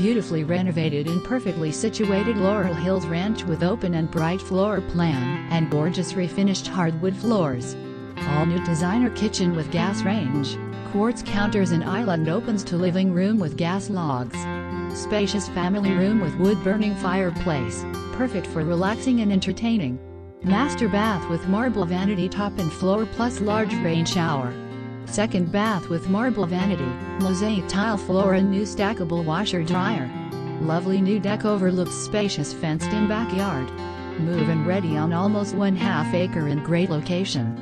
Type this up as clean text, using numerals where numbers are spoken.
beautifully renovated and perfectly situated Laurel Hills ranch with open and bright floor plan and gorgeous refinished hardwood floors. All new designer kitchen with gas range, quartz counters and island opens to living room with gas logs. Spacious family room with wood-burning fireplace, perfect for relaxing and entertaining. Master bath with marble vanity top and floor plus large rain shower. Second bath with marble vanity, mosaic tile floor and new stackable washer dryer. Lovely new deck overlooks spacious fenced-in backyard. Move-in ready on almost 1/2 acre in great location.